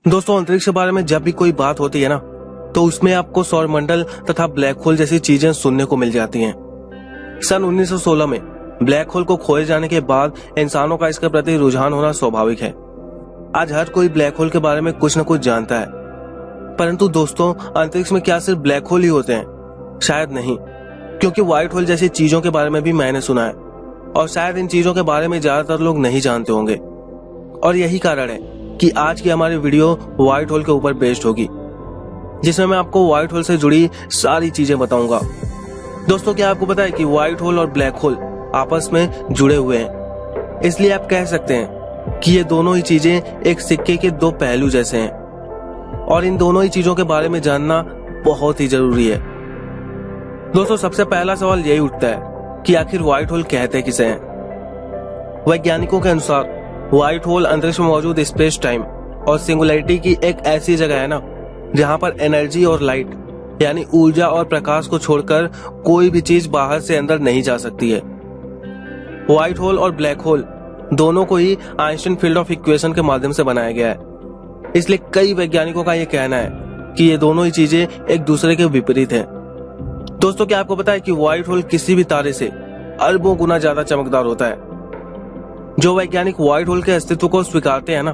दोस्तों, अंतरिक्ष के बारे में जब भी कोई बात होती है ना, तो उसमें आपको सौरमंडल तथा ब्लैक होल जैसी चीजें सुनने को मिल जाती हैं। सन 1916 में ब्लैक होल को खोए जाने के बाद इंसानों का इसके प्रति रुझान होना स्वाभाविक है। आज हर कोई ब्लैक होल के बारे में कुछ न कुछ जानता है, परंतु दोस्तों, अंतरिक्ष में क्या सिर्फ ब्लैक होल ही होते हैं? शायद नहीं, क्योंकि व्हाइट होल जैसी चीजों के बारे में भी मैंने सुना है और शायद इन चीजों के बारे में ज्यादातर लोग नहीं जानते होंगे। और यही कारण है कि आज की हमारी वीडियो व्हाइट होल के ऊपर बेस्ड होगी, जिसमें मैं आपको व्हाइट होल से जुड़ी सारी चीजें बताऊंगा। दोस्तों, क्या आपको पता है कि व्हाइट होल और ब्लैक होल आपस में जुड़े हुए हैं? इसलिए आप कह सकते हैं कि ये दोनों ही चीजें एक सिक्के के दो पहलू जैसे हैं और इन दोनों ही चीजों के बारे में जानना बहुत ही जरूरी है। दोस्तों, सबसे पहला सवाल यही उठता है कि आखिर व्हाइट होल कहते किसे हैं? वैज्ञानिकों के अनुसार व्हाइट होल अंतरिक्ष में मौजूद स्पेस टाइम और सिंगुलैरिटी की एक ऐसी जगह है ना, जहां पर एनर्जी और लाइट यानी ऊर्जा और प्रकाश को छोड़कर कोई भी चीज बाहर से अंदर नहीं जा सकती है। व्हाइट होल और ब्लैक होल दोनों को ही आइंस्टाइन फील्ड ऑफ इक्वेशन के माध्यम से बनाया गया है। इसलिए कई वैज्ञानिकों का यह कहना है कि ये दोनों ही चीजें एक दूसरे के विपरीत हैं। दोस्तों, क्या आपको पता है कि व्हाइट होल किसी भी तारे से अरबों गुना ज्यादा चमकदार होता है? जो वैज्ञानिक व्हाइट होल के अस्तित्व को स्वीकारते हैं ना,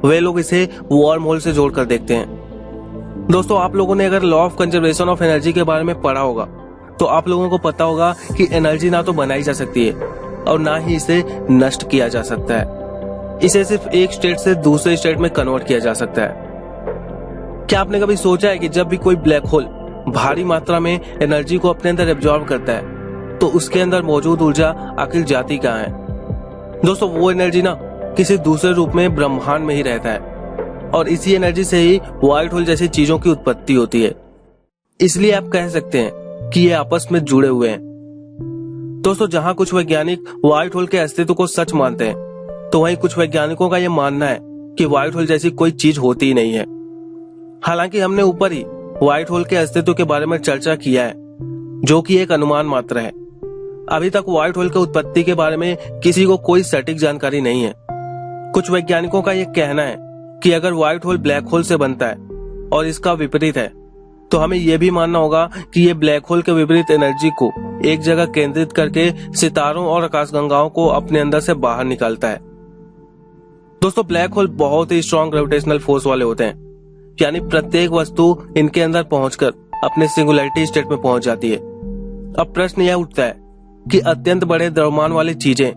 वे लोग इसे वार्म होल से जोड़कर देखते हैं। दोस्तों, आप लोगों ने अगर law of conservation of energy के बारे में पढ़ा होगा तो आप लोगों को पता होगा कि एनर्जी ना तो बनाई जा सकती है और ना ही इसे नष्ट किया जा सकता है। इसे सिर्फ एक स्टेट से दूसरे स्टेट में कन्वर्ट किया जा सकता है। क्या आपने कभी सोचा है कि जब भी कोई ब्लैक होल भारी मात्रा में एनर्जी को अपने अंदर एब्जॉर्ब करता है तो उसके अंदर मौजूद ऊर्जा आखिर जाती कहाँ है? दोस्तों, वो एनर्जी ना किसी दूसरे रूप में ब्रह्मांड में ही रहता है और इसी एनर्जी से ही व्हाइट होल जैसी चीजों की उत्पत्ति होती है। इसलिए आप कह सकते हैं कि ये आपस में जुड़े हुए हैं। दोस्तों, जहां कुछ वैज्ञानिक व्हाइट होल के अस्तित्व को सच मानते हैं, तो वहीं कुछ वैज्ञानिकों का यह मानना है कि व्हाइट होल जैसी कोई चीज होती ही नहीं है। हालांकि हमने ऊपर ही व्हाइट होल के अस्तित्व के बारे में चर्चा किया है, जो कि एक अनुमान मात्र है। अभी तक व्हाइट होल की उत्पत्ति के बारे में किसी को कोई सटीक जानकारी नहीं है। कुछ वैज्ञानिकों का यह कहना है कि अगर व्हाइट होल ब्लैक होल से बनता है और इसका विपरीत है, तो हमें यह भी मानना होगा कि ये ब्लैक होल के विपरीत एनर्जी को एक जगह केंद्रित करके सितारों और आकाशगंगाओं को अपने अंदर से बाहर निकालता है। दोस्तों, ब्लैक होल बहुत ही स्ट्रॉन्ग ग्रेविटेशनल फोर्स वाले होते हैं, यानी प्रत्येक वस्तु इनके अंदर पहुंचकर अपने सिंगुलैरिटी स्टेट में पहुंच जाती है। अब प्रश्न यह उठता है कि अत्यंत बड़े द्रव्यमान वाली चीजें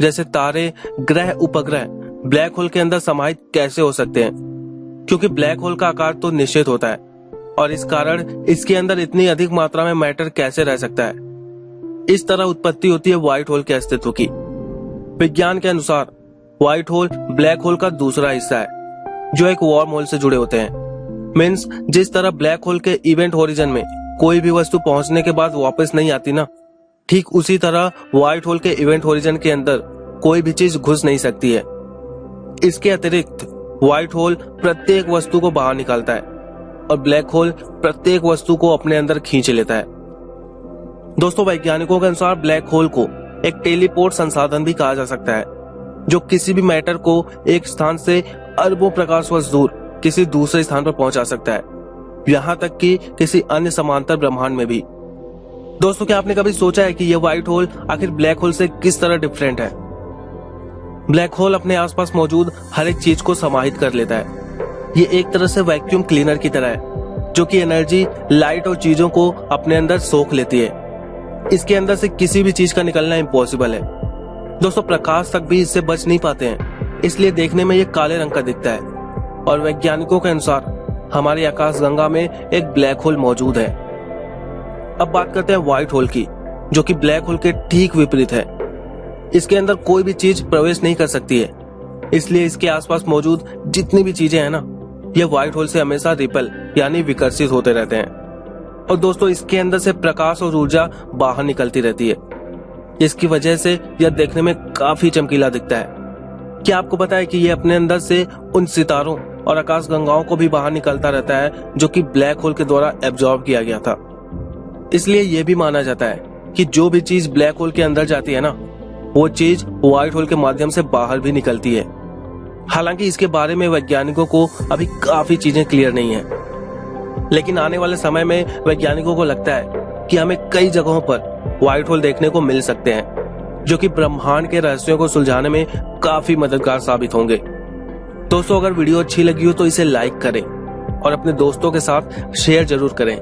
जैसे तारे, ग्रह, उपग्रह ब्लैक होल के अंदर समाहित कैसे हो सकते हैं? क्योंकि ब्लैक होल का आकार तो निश्चित होता है और इस कारण इसके अंदर इतनी अधिक मात्रा में मैटर कैसे रह सकता है? इस तरह उत्पत्ति होती है व्हाइट होल के अस्तित्व की। विज्ञान के अनुसार व्हाइट होल ब्लैक होल का दूसरा हिस्सा है, जो एक वार्म होल से जुड़े होते हैं। मीन्स, जिस तरह ब्लैक होल के इवेंट होरिजन में कोई भी वस्तु पहुंचने के बाद वापस नहीं आती ना, ठीक उसी तरह व्हाइट होल के इवेंट होरिजन के अंदर कोई भी चीज घुस नहीं सकती है। इसके अतिरिक्त व्हाइट होल प्रत्येक वस्तु को बाहर निकालता है और ब्लैक होल प्रत्येक वस्तु को अपने अंदर खींच लेता है। दोस्तों, वैज्ञानिकों के अनुसार ब्लैक होल को एक टेलीपोर्ट संसाधन भी कहा जा सकता है, जो किसी भी मैटर को एक स्थान से अरबों प्रकाश वर्ष दूर किसी दूसरे स्थान पर पहुंचा सकता है, यहां तक कि किसी अन्य समांतर ब्रह्मांड में भी। दोस्तों, क्या आपने कभी सोचा है कि यह व्हाइट होल आखिर ब्लैक होल से किस तरह डिफरेंट है? ब्लैक होल अपने आसपास मौजूद हर एक चीज को समाहित कर लेता है। ये एक तरह से वैक्यूम क्लीनर की तरह है, जो कि एनर्जी, लाइट और चीजों को अपने अंदर सोख लेती है। इसके अंदर से किसी भी चीज का निकलना इम्पॉसिबल है। दोस्तों, प्रकाश तक भी इससे बच नहीं पाते हैं, इसलिए देखने में ये काले रंग का दिखता है। और वैज्ञानिकों के अनुसार हमारी आकाशगंगा में एक ब्लैक होल मौजूद है। अब बात करते हैं व्हाइट होल की, जो कि ब्लैक होल के ठीक विपरीत है। इसके अंदर कोई भी चीज प्रवेश नहीं कर सकती है, इसलिए इसके आसपास मौजूद जितनी भी चीजें हैं ना, ये व्हाइट होल से हमेशा रिपल यानी विकर्षित होते रहते हैं। और दोस्तों, इसके अंदर से प्रकाश और ऊर्जा बाहर निकलती रहती है। इसकी वजह से यह देखने में काफी चमकीला दिखता है। क्या आपको पता है कि ये अपने अंदर से उन सितारों और आकाशगंगाओं को भी बाहर निकलता रहता है, जो कि ब्लैक होल के द्वारा एब्जॉर्ब किया गया था। इसलिए यह भी माना जाता है कि जो भी चीज ब्लैक होल के अंदर जाती है ना, वो चीज व्हाइट होल के माध्यम से बाहर भी निकलती है। हालांकि इसके बारे में वैज्ञानिकों को अभी काफी चीजें क्लियर नहीं है, लेकिन आने वाले समय में वैज्ञानिकों को लगता है कि हमें कई जगहों पर व्हाइट होल देखने को मिल सकते हैं, जो कि ब्रह्मांड के रहस्यों को सुलझाने में काफी मददगार साबित होंगे। दोस्तों, अगर वीडियो अच्छी लगी हो तो इसे लाइक करें और अपने दोस्तों के साथ शेयर जरूर करें।